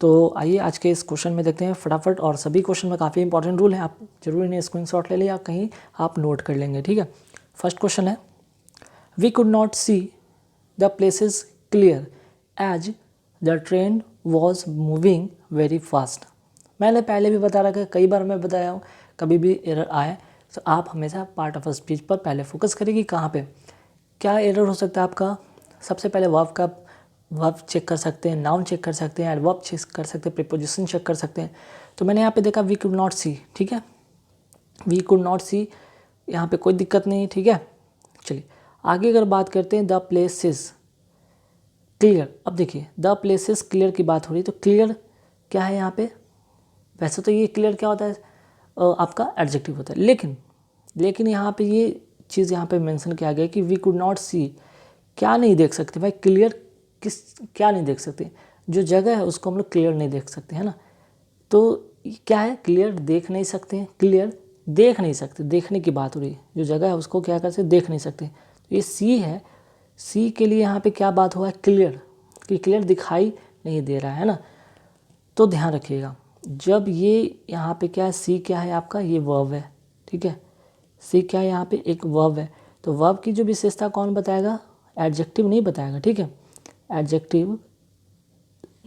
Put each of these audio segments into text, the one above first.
तो आइए आज के इस क्वेश्चन में देखते हैं फटाफट, और सभी क्वेश्चन में काफ़ी इंपॉर्टेंट रूल है, आप जरूर इन्हें स्क्रीनशॉट ले लें या कहीं आप नोट कर लेंगे, ठीक है। फर्स्ट क्वेश्चन है, we could not see the places clear as the train was moving very fast. मैंने पहले भी बता रखा है, कई बार मैं बताया हूँ, कभी भी एरर आए तो आप हमेशा पार्ट ऑफ स्पीच पर पहले फोकस करेंगे। कहाँ पे क्या एरर हो सकता है आपका, सबसे पहले वर्ब चेक कर सकते हैं, नाउन चेक कर सकते हैं, एडवर्ब चेक कर सकते हैं, प्रीपोजिशन चेक कर सकते हैं। तो मैंने यहाँ पे देखा वी कुड नॉट सी, ठीक है, वी कुड नॉट सी, यहाँ पे कोई दिक्कत नहीं है, ठीक है। चलिए आगे अगर बात करते हैं द प्लेसेस क्लियर। अब देखिए द प्लेसेस क्लियर की बात हो रही है, तो क्लियर क्या है यहाँ पे, वैसे तो ये क्लियर क्या होता है आपका एडजेक्टिव होता है, लेकिन यहाँ पे ये चीज़ यहाँ पे मेंशन किया गया कि वी कुड नॉट सी, क्या नहीं देख सकते भाई, क्लियर क्या नहीं देख सकते, जो जगह है उसको हम लोग क्लियर नहीं देख सकते, है ना। तो क्या है, क्लियर देख नहीं सकते हैं, क्लियर देख नहीं सकते, देखने की बात हो रही है, जो जगह है उसको क्या कर सकते, देख नहीं सकते। तो ये सी है, सी के लिए यहाँ पे क्या बात हुआ है, क्लियर, कि क्लियर दिखाई नहीं दे रहा है ना। तो ध्यान रखिएगा, जब ये यहाँ पे क्या है, सी क्या है आपका, ये वर्ब है, ठीक है, सी क्या है यहाँ पे, एक वर्ब है। तो वर्ब की जो विशेषता कौन बताएगा, एडजेक्टिव नहीं बताएगा, ठीक है, एडजेक्टिव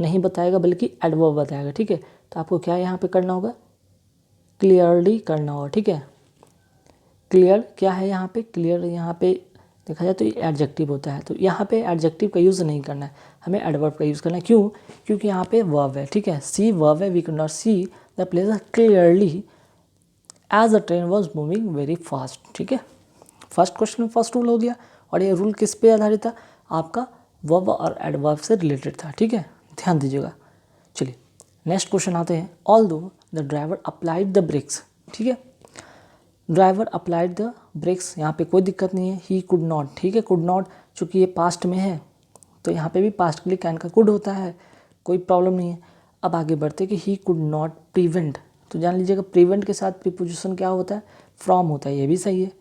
नहीं बताएगा बल्कि एडवर्ब बताएगा, ठीक है। तो आपको क्या यहाँ पे करना होगा, क्लियरली करना होगा, ठीक है। क्लियर क्या है यहाँ पे, क्लियर यहाँ पे देखा जाए तो ये एडजेक्टिव होता है, तो यहाँ पे एडजेक्टिव का यूज़ नहीं करना है, हमें एडवर्ब का यूज़ करना है। क्यों, क्योंकि यहाँ पे वर्ब है, ठीक है, सी वर्ब है, we could not see the place clearly as the train was moving very fast, ठीक है। फर्स्ट क्वेश्चन में फर्स्ट रूल हो गया, और ये रूल किस पे आधारित था, आपका वर्ब और एडवर्ब से रिलेटेड था, ठीक है, ध्यान दीजिएगा। चलिए नेक्स्ट क्वेश्चन आते हैं, although the driver applied the brakes, ठीक है, ड्राइवर अप्लाइड द ब्रेक्स, यहाँ पे कोई दिक्कत नहीं है, ही कुड नॉट, ठीक है, कुड नॉट चूँकि ये पास्ट में है तो यहाँ पे भी पास्ट के लिए कैन का कुड होता है, कोई प्रॉब्लम नहीं है। अब आगे बढ़ते कि ही कुड नॉट प्रिवेंट, तो जान लीजिएगा प्रिवेंट के साथ प्रीपोजिशन क्या होता है, फ्रॉम होता है, ये भी सही है,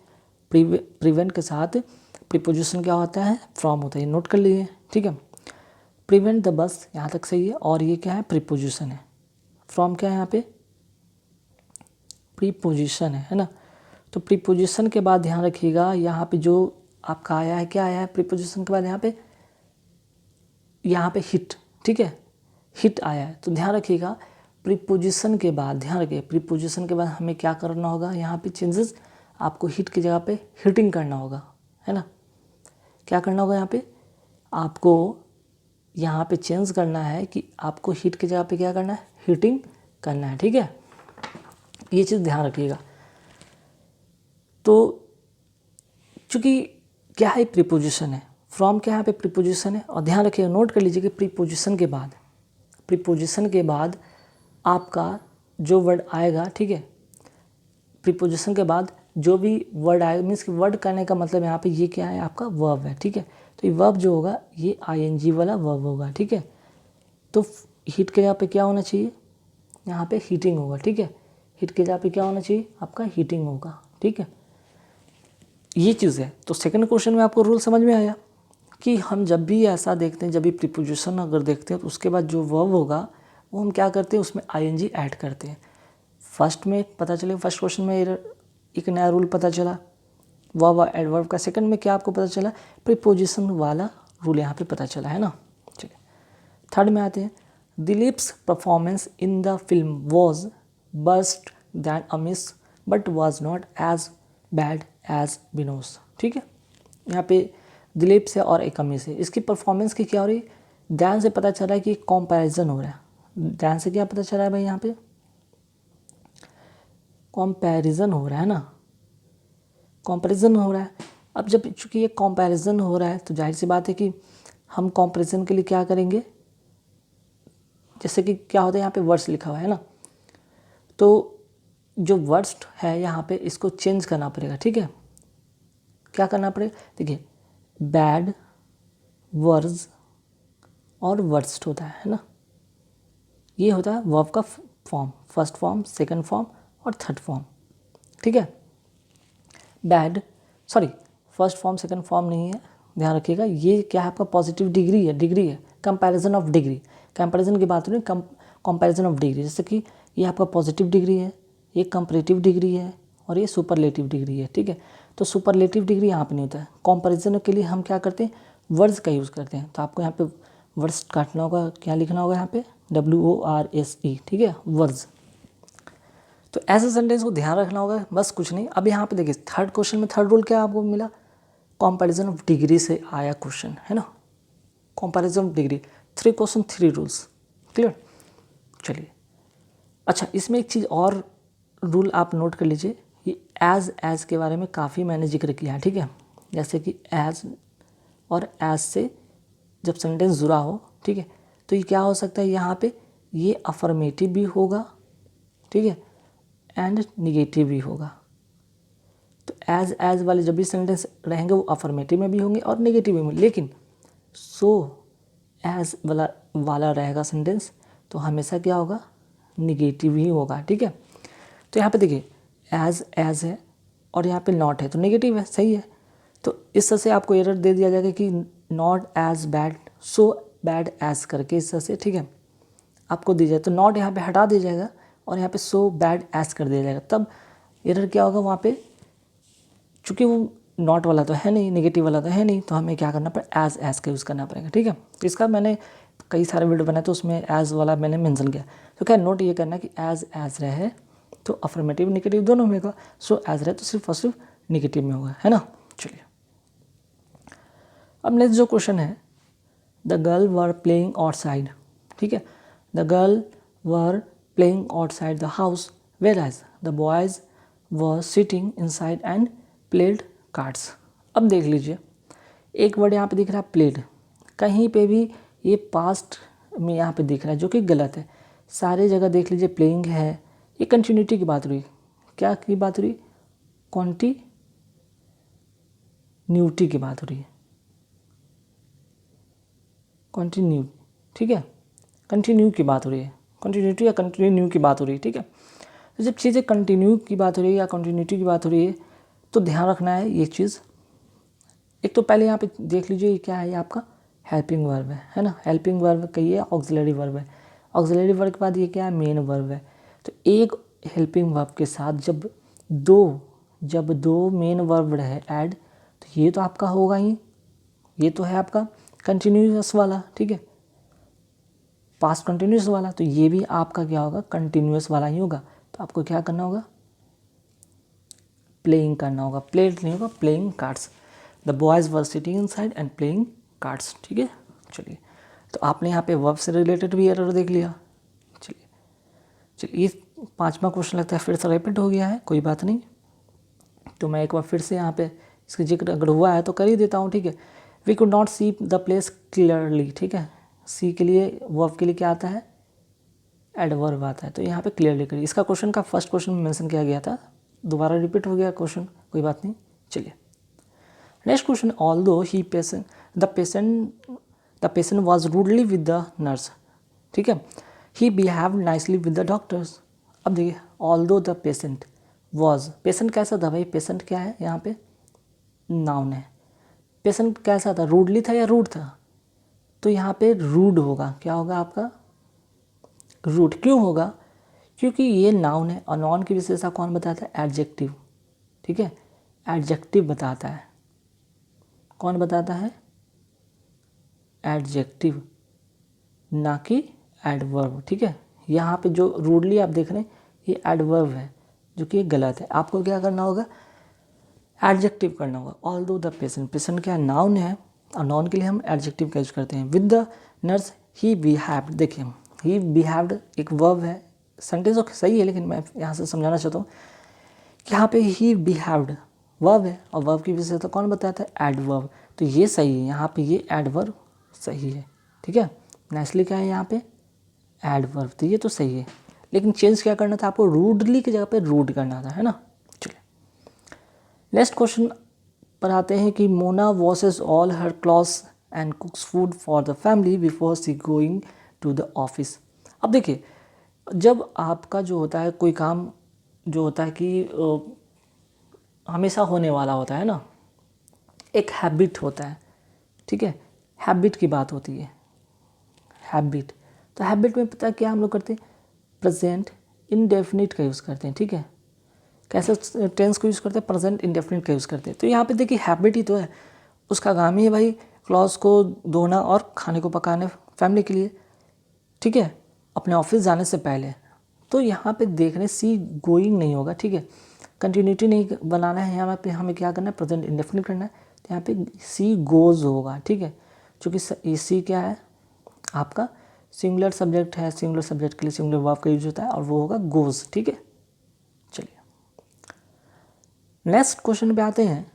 प्रिवेंट के साथ प्रीपोजिशन क्या होता है, फ्रॉम होता है, नोट कर लीजिए, ठीक है। प्रिवेंट द बस यहाँ तक सही है, और ये क्या है, प्रीपोजिशन है, फ्रॉम क्या है यहाँ पे, प्रीपोजिशन है ना। तो प्रीपोजिशन के बाद ध्यान रखिएगा, यहाँ पे जो आपका आया है, क्या आया है प्रीपोजिशन के बाद, यहाँ पे हिट, ठीक है, हिट आया है। तो ध्यान रखिएगा प्रीपोजिशन के बाद, ध्यान रखिए प्रीपोजिशन के बाद हमें क्या करना होगा, यहाँ पे चेंजेस, आपको हिट की जगह पे हिटिंग करना होगा, है ना। क्या करना होगा यहाँ पे, आपको यहाँ पे चेंज करना है कि आपको हिट की जगह पे क्या करना है, हिटिंग करना है, ठीक है, ये चीज़ ध्यान रखिएगा। तो चूँकि क्या है, प्रीपोजिशन है, फ्रॉम क्या यहाँ पे प्रीपोजिशन है, और ध्यान रखिएगा, नोट कर लीजिए कि प्रीपोजिशन के बाद आपका जो वर्ड आएगा, ठीक है, प्रीपोजिशन के बाद जो भी वर्ड आएगा, मीन्स कि वर्ड करने का मतलब यहाँ पे ये क्या है, आपका वर्ब है, ठीक है। तो ये वर्ब जो होगा ये आईएनजी वाला वर्ब होगा, ठीक है। तो हिट के जगह पे क्या होना चाहिए, यहाँ पे हीटिंग होगा, ठीक है, हिट के जगह पे क्या होना चाहिए, आपका हीटिंग होगा, ठीक है, ये चीज़ है। तो सेकंड क्वेश्चन में आपको रूल समझ में आया कि हम जब भी ऐसा देखते हैं, जब भी प्रीपोजिशन अगर देखते हैं तो उसके बाद जो वर्ब होगा वो हम क्या करते हैं, उसमें आईएनजी ऐड करते हैं। फर्स्ट में पता चले, फर्स्ट क्वेश्चन में एक नया रूल पता चला वर्ब और एडवर्ब का, सेकंड में क्या आपको पता चला, प्रीपोजिशन वाला रूल यहाँ पे पता चला, है ना। चलिए थर्ड में आते हैं, Dilip's performance in the film was best than a miss but was not as bad as Binod's, ठीक है। यहाँ पे दिलीप से और एक अमी से, इसकी परफॉर्मेंस की क्या हो रही है, दैन से पता चल रहा है कि कंपैरिजन हो रहा है, दैन से क्या पता चल रहा है भाई, यहाँ पे कंपैरिजन हो रहा है ना, कंपैरिजन हो रहा है। अब जब चूँकि ये कंपैरिजन हो रहा है तो जाहिर सी बात है कि हम कंपैरिजन के लिए क्या करेंगे, जैसे कि क्या होता है यहाँ पे वर्ड्स लिखा हुआ है ना, तो जो वर्ड्स है यहाँ पे इसको चेंज करना पड़ेगा, ठीक है। क्या करना पड़ेगा, देखिए बैड वर्ड्स और वर्स्ट होता है ना, ये होता है वर्ब का form, first form, second form और थर्ड फॉर्म, ठीक है। Bad, sorry first form second form नहीं है, ध्यान रखिएगा, ये क्या है आपका पॉजिटिव डिग्री है, कंपैरिजन ऑफ डिग्री, कंपैरिजन की बात हो रही है, कंपैरिजन ऑफ डिग्री, जैसे कि ये आपका पॉजिटिव डिग्री है, ये कंपैरेटिव डिग्री है और ये सुपरलेटिव डिग्री है, ठीक है। तो सुपरलेटिव डिग्री यहाँ पे नहीं होता है। कंपैरिजन के लिए हम क्या करते हैं, वर्ड्स का यूज़ करते हैं। तो आपको यहाँ पे वर्ड्स काटना होगा, क्या लिखना होगा यहाँ पे, WORDS, ठीक है, वर्ड्स। तो ऐसे सेंटेंस को ध्यान रखना होगा, बस कुछ नहीं। अब यहाँ पे देखिए थर्ड क्वेश्चन में थर्ड रूल क्या आपको मिला, कंपैरिजन ऑफ डिग्री से आया क्वेश्चन है ना, comparison of degree, 3 question 3 rules, clear. चलिए, अच्छा इसमें एक चीज़ और रूल आप नोट कर लीजिए, ये एज के बारे में काफ़ी मैंने जिक्र किया है, ठीक है। जैसे कि एज और एज से जब सेंटेंस जुड़ा हो, ठीक है, तो ये क्या हो सकता है, यहाँ पे ये अफर्मेटिव भी होगा, ठीक है, एंड निगेटिव भी होगा। तो एज वाले जब भी सेंटेंस रहेंगे वो अफर्मेटिव में भी होंगे और निगेटिव में, लेकिन सो एज वाला रहेगा सेंटेंस तो हमेशा क्या होगा, निगेटिव ही होगा, ठीक है। तो यहाँ पे देखिए एज है और यहाँ पे नॉट है तो नेगेटिव है, सही है। तो इस तरह से आपको एरर दे दिया जाएगा कि not as bad, so bad as करके इस तरह से, ठीक है, आपको दी जाए। तो नॉट यहाँ पे हटा दिया जाएगा और यहाँ पे सो बैड एज कर दिया जाएगा, तब एरर क्या होगा वहाँ पे, चूँकि वो नॉट वाला तो है नहीं, नेगेटिव वाला तो है नहीं, तो हमें क्या करना पड़ेगा, एज का यूज़ करना पड़ेगा, ठीक है। तो इसका मैंने कई सारे वीडियो बनाए तो उसमें एज वाला मैंने मेंशन किया। तो क्या नोट ये करना कि एज रहे तो अफर्मेटिव निगेटिव दोनों में होगा, सो एज रहे तो सिर्फ और सिर्फ निगेटिव में होगा, है ना। चलिए, अब नेक्स्ट जो क्वेश्चन है, the girl were playing outside, ठीक है, the girl were playing outside the house whereas the boys were sitting inside and played cards. अब देख लीजिए, एक वर्ड यहाँ पे दिख रहा है प्लेड, कहीं पे भी ये पास्ट में यहाँ पे दिख रहा है जो कि गलत है। सारे जगह देख लीजिए प्लेइंग है, ये कंटिन्यूटी की बात हुई, क्या की बात हुई, कॉन्टीन्यूटी की बात हो रही है, कंटिन्यू, ठीक है, कंटिन्यू की बात हो रही है, कंटिन्यूटी या कंटिन्यू की बात हो रही है, ठीक है। तो जब चीज़ें कंटिन्यू की बात हो रही है या कंटिन्यूटी की बात हो रही है तो ध्यान रखना है ये चीज़। एक तो पहले यहाँ पे देख लीजिए ये क्या है, ये आपका हेल्पिंग वर्ब है ना, हेल्पिंग वर्ब कहिए ऑक्सिलरी वर्ब है, ऑक्सिलरी वर्ब के बाद ये क्या है, मेन वर्ब है। तो एक हेल्पिंग वर्ब के साथ जब दो मेन वर्ब रहे ऐड, तो ये तो आपका होगा ही, ये तो है आपका कंटिन्यूस वाला, ठीक है, पास्ट कंटिन्यूस वाला, तो ये भी आपका क्या होगा, कंटिन्यूस वाला ही होगा। तो आपको क्या करना होगा, प्लेइंग करना होगा, प्लेड नहीं होगा, playing cards, the boys were sitting inside and playing cards, ठीक है। चलिए, तो आपने यहाँ पे वर्ब से रिलेटेड भी एरर देख लिया। चलिए ये 5वां क्वेश्चन लगता है फिर से रिपीट हो गया है, कोई बात नहीं, तो मैं एक बार फिर से यहाँ पे इसका जिक्र अगर हुआ है तो कर ही देता हूँ, ठीक है। We could not see the place clearly, ठीक है, सी के लिए वर्ब के लिए क्या आता है, एडवर्ब आता है, तो यहाँ पे क्लियरली करिए। इसका क्वेश्चन का फर्स्ट क्वेश्चन में मेंशन किया गया था, दोबारा रिपीट हो गया क्वेश्चन, कोई बात नहीं। चलिए next question, although he the patient was rudely with the nurse, ठीक है, he behaved nicely with the doctors. अब देखिए although the patient was, patient कैसा था भाई, पेशेंट क्या है यहाँ पे, नाउन है, पेशेंट कैसा था, रूडली था या रूड था, तो यहाँ पे रूड होगा, क्या होगा आपका, रूड। क्यों होगा, क्योंकि ये नाउन है और नाउन की विशेषता कौन बताता है, एडजेक्टिव, ठीक है, एडजेक्टिव बताता है, कौन बताता है, एडजेक्टिव, ना कि एडवर्ब, ठीक है। यहाँ पे जो रूडली आप देख रहे हैं ये एडवर्ब है जो कि गलत है, आपको क्या करना होगा, एडजेक्टिव करना होगा। ऑल्दो द पेशेंट, पेशेंट क्या नाउन है और नाउन के लिए हम एडजेक्टिव का यूज करते हैं। With the nurse he behaved, देखिए ही बिहेव्ड एक वर्ब है, सेंटेंस तो सही है लेकिन मैं यहाँ से समझाना चाहता हूँ कि यहाँ पे ही बिहेव्ड वर्ब है और वर्ब की विशेषता कौन बताता है, एडवर्ब, तो ये सही है, यहाँ पे ये एडवर्ब सही है, ठीक है। नेक्स्टली क्या है यहाँ पे, एडवर्ब, तो ये तो सही है, लेकिन चेंज क्या करना था आपको, रूडली की जगह पे रूड करना था, है ना। चलिए नेक्स्ट क्वेश्चन पर आते हैं कि Mona washes all her clothes and cooks food for the family before she going to the office. अब देखिए जब आपका जो होता है कोई काम जो होता है कि हमेशा होने वाला होता है ना, एक हैबिट होता है, ठीक है, हैबिट की बात होती है, हैबिट, तो हैबिट में पता है क्या हम लोग करते हैं, प्रेजेंट इंडेफिनिट का यूज़ करते हैं, ठीक है। कैसे टेंस को यूज़ करते हैं, प्रेजेंट इंडेफिनिट का यूज़ करते हैं। तो यहाँ पे देखिए हैबिट ही तो है, उसका काम ही है भाई क्लॉथ्स को धोना और खाने को पकाने फैमिली के लिए, ठीक है, अपने ऑफिस जाने से पहले। तो यहाँ पे देखने सी गोइंग नहीं होगा, ठीक है, कंटिन्यूटी नहीं बनाना है, यहाँ पे हमें क्या करना है, प्रेजेंट इंडेफिनिट करना है। तो यहाँ पे सी गोज़ होगा, ठीक है, क्योंकि सी क्या है आपका सिंगुलर सब्जेक्ट है, सिंगुलर सब्जेक्ट के लिए सिंगुलर वर्ब का यूज होता है और वो होगा गोज़, ठीक है। चलिए नेक्स्ट क्वेश्चन पे आते हैं।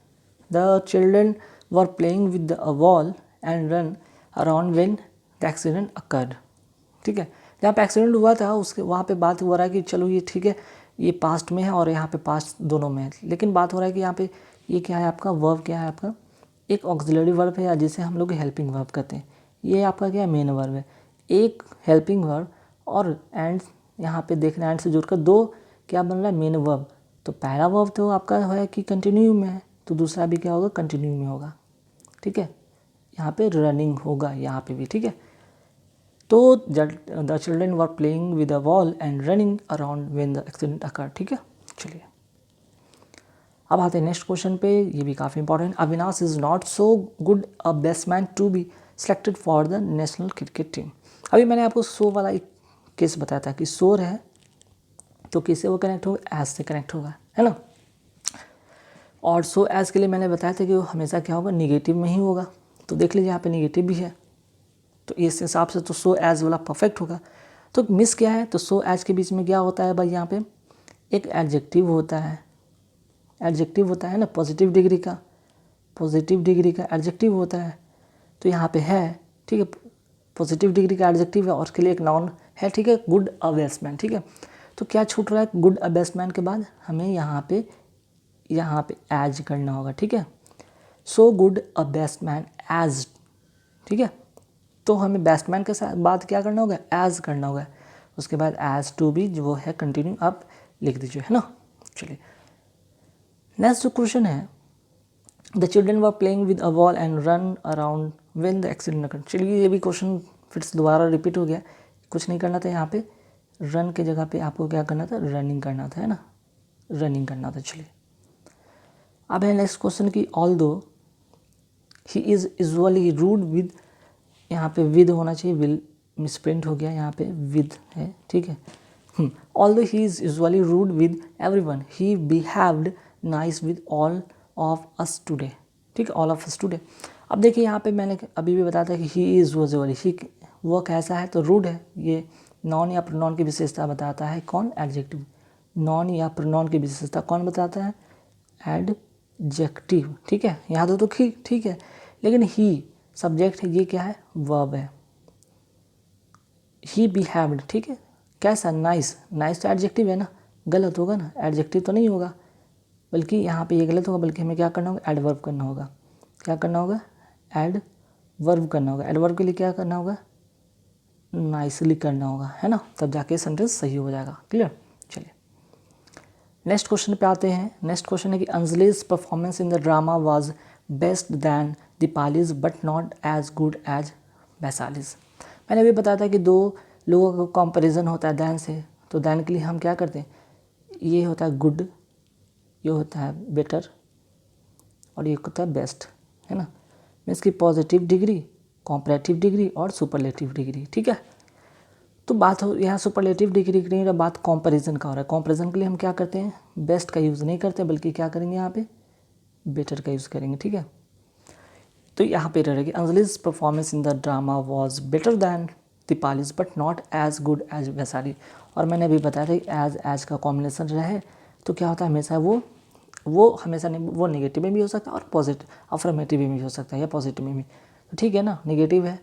The children were playing with the wall and run around when the accident occurred, ठीक है। जहाँ पे एक्सीडेंट हुआ था उसके वहाँ पे बात हो रहा है कि चलो ये ठीक है, ये पास्ट में है और यहाँ पे पास्ट दोनों में है, लेकिन बात हो रहा है कि यहाँ पे ये क्या है आपका वर्ब, क्या है आपका एक ऑक्सिलरी वर्ब है, या जिसे हम लोग हेल्पिंग वर्ब कहते हैं। ये आपका क्या मेन वर्ब है, एक हेल्पिंग वर्ब और एंड यहाँ पे देखना एंड से जुड़कर दो क्या बन रहा है मेन वर्ब। तो पहला वर्ब तो आपका है कि कंटिन्यू में है, तो दूसरा भी क्या होगा कंटिन्यू में होगा, ठीक है। यहाँ पे रनिंग होगा यहाँ पे भी, ठीक है। तो the children were playing with a wall and running around when the accident occur, ठीक है। चलिए अब आते हैं नेक्स्ट क्वेश्चन पे, ये भी काफ़ी important. Avinash is not so good a batsman to be selected for the national cricket team. अभी मैंने आपको सो वाला एक केस बताया था कि शोर है तो किससे वो कनेक्ट होगा, एज से कनेक्ट होगा, है ना। और सो एज के लिए मैंने बताया था कि वो हमेशा क्या होगा निगेटिव में ही होगा, तो देख लीजिए यहाँ पे निगेटिव भी है, तो इस हिसाब से तो सो एज वाला परफेक्ट होगा। तो मिस क्या है, तो सो एज के बीच में क्या होता है भाई, यहाँ पे एक एडजेक्टिव होता है, एडजेक्टिव होता है ना पॉजिटिव डिग्री का, पॉजिटिव डिग्री का एडजेक्टिव होता है। तो यहाँ पे है, ठीक है, पॉजिटिव डिग्री का एडजेक्टिव है और उसके लिए एक नाउन है, ठीक है, गुड अ बैट्समैन, ठीक है। तो क्या छूट रहा है, गुड अ बैट्समैन के बाद हमें यहाँ पे एज करना होगा, ठीक है। So good a batsman as, ठीक है। तो हमें बैट्समैन के साथ बाद क्या करना होगा, एज करना होगा। उसके बाद एज टू बी जो है कंटिन्यू आप लिख दीजिए, है ना। चलिए नेक्स्ट जो क्वेश्चन है, the children were playing with a ball and run around when the accident occurred. चलिए ये भी क्वेश्चन फिर से दोबारा रिपीट हो गया, कुछ नहीं करना था यहाँ पे, रन के जगह पे आपको क्या करना था, रनिंग करना था, है ना, रनिंग करना था। चलिए अब है नेक्स्ट क्वेश्चन की, although he is usually rude with, यहाँ पे विद होना चाहिए, विल मिसप्रिंट हो गया, यहाँ पे विद है, ठीक है। Although he is usually rude with everyone he behaved nice with all of us today, ठीक है, ऑल ऑफ अस टुडे। अब देखिए यहाँ पे मैंने अभी भी बताया था कि ही इज़ यूजुअली, ही वो कैसा है तो रूड है, ये नॉन या प्रोनाउन की विशेषता बताता है, कौन, एडजेक्टिव। नॉन या प्रोनाउन की विशेषता कौन बताता है, एडजेक्टिव, ठीक है। यहाँ तो ठीक है, लेकिन ही सब्जेक्ट है, ये क्या है, वर्ब है। ही बिहेव्ड, ठीक है, कैसा, नाइस, नाइस तो एडजेक्टिव है ना, गलत होगा ना, एडजेक्टिव तो नहीं होगा, बल्कि यहाँ पे ये गलत होगा, बल्कि हमें क्या करना होगा, एडवर्ब करना होगा। क्या करना होगा, एडवर्ब करना होगा। एडवर्ब के लिए क्या करना होगा, नाइसली करना होगा, है ना, तब जाके सेंटेंस सही हो जाएगा। क्लियर। चलिए नेक्स्ट क्वेश्चन पे आते हैं। नेक्स्ट क्वेश्चन है कि Anjali's performance in the drama was best than Deepali's but not as good as Vaishali's. मैंने अभी बताया था कि दो लोगों का कंपैरिजन होता है दैन से, तो दैन के लिए हम क्या करते हैं, ये होता है गुड, ये होता है बेटर और ये होता है बेस्ट, है ना। मीन्स की पॉजिटिव डिग्री, कॉम्परेटिव डिग्री और सुपरलेटिव डिग्री, ठीक है। तो बात हो यहाँ सुपरलेटिव डिग्री की नहीं, बात कंपैरिजन का हो रहा है। कंपैरिजन के लिए हम क्या करते हैं, बेस्ट का यूज़ नहीं करते, बल्कि क्या करेंगे यहाँ पे बेटर का यूज़ करेंगे, ठीक है। तो यहाँ पे रहेगी Anjali's performance in the drama was better than Deepali's but not as good as Vaishali. और मैंने अभी बताया था कि एज का कॉम्बिनेशन रहे तो क्या होता है, हमेशा वो हमेशा नहीं, वो नेगेटिव में भी हो सकता है और पॉजिटिव अफर्मेटिव में भी हो सकता है या पॉजिटिव में भी, तो ठीक है ना, नेगेटिव है,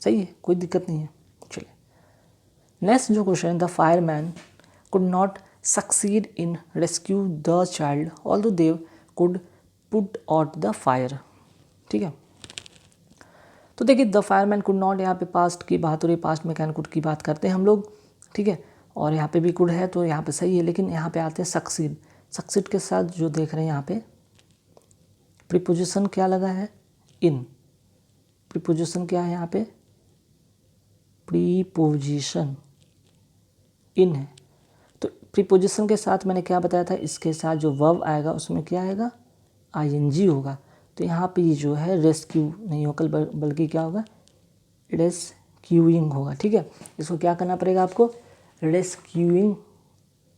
सही है, कोई दिक्कत नहीं है। चलिए नेक्स्ट जो question, the fireman could not succeed in rescue the child although they could put out the fire, ठीक है। तो देखिए द फायरमैन कुड नॉट, यहाँ पे पास्ट की बात हो रही है, पास्ट में कैन कुड की बात करते हैं हम लोग, ठीक है, और यहाँ पे भी कुड है तो यहाँ पे सही है। लेकिन यहाँ पे आते हैं सक्सीड, सक्सीड के साथ जो देख रहे हैं यहाँ पे प्रीपोजिशन क्या लगा है, इन, प्रीपोजिशन क्या है यहाँ पे प्रीपोजिशन इन है, तो प्रीपोजिशन के साथ मैंने क्या बताया था, इसके साथ जो वर्ब आएगा उसमें क्या आएगा, आईएनजी होगा। तो यहाँ पे ये जो है रेस्क्यू नहीं होगा बल्कि क्या होगा, रेस्क्यूइंग होगा। ठीक है, इसको क्या करना पड़ेगा आपको, रेस्क्यूइंग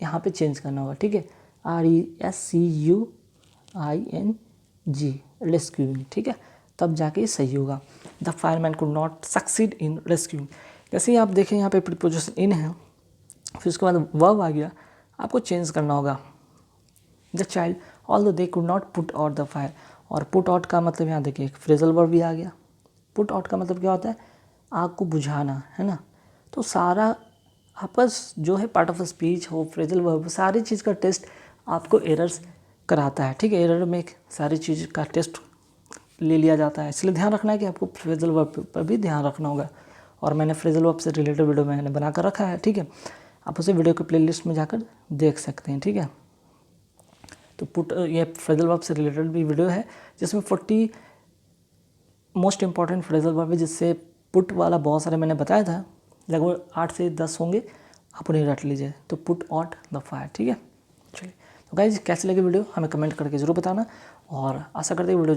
यहाँ पे चेंज करना होगा। ठीक है, RESCUING, रेस्क्यूइंग। ठीक है, तब जाके सही होगा। The fireman could not succeed in rescuing. जैसे ही आप देखें यहाँ पे प्रीपोजिशन इन है, फिर उसके बाद वर्ब आ गया, आपको चेंज करना होगा। The child although they could not put out the fire, और पुट आउट का मतलब यहाँ देखिए एक फ्रेजल वर्ब भी आ गया। पुट आउट का मतलब क्या होता है, आग को बुझाना, है ना। तो सारा आपस जो है पार्ट ऑफ स्पीच हो, फ्रेजल वर्ब, सारी चीज़ का टेस्ट आपको एरर्स कराता है। ठीक है, एरर में सारी चीज़ का टेस्ट ले लिया जाता है, इसलिए ध्यान रखना है कि आपको फ्रेजल वर्ब पर भी ध्यान रखना होगा। और मैंने फ्रेजल वर्ब से रिलेटेड वीडियो मैंने बना कर रखा है। ठीक है, आप उसे वीडियो के प्लेलिस्ट में जाकर देख सकते हैं। ठीक है, तो पुट ये फ्रेजल वर्ब से रिलेटेड भी वीडियो है जिसमें 40 मोस्ट इंपॉर्टेंट फ्रेजल वर्ब है, जिससे पुट वाला बहुत सारे मैंने बताया था, लगभग 8 से 10 होंगे, आप उन्हें रट लीजिए। तो पुट आउट द फायर। ठीक है, चलिए, तो गाइस कैसे लगे वीडियो हमें कमेंट करके ज़रूर बताना, और आशा करते हैं वीडियो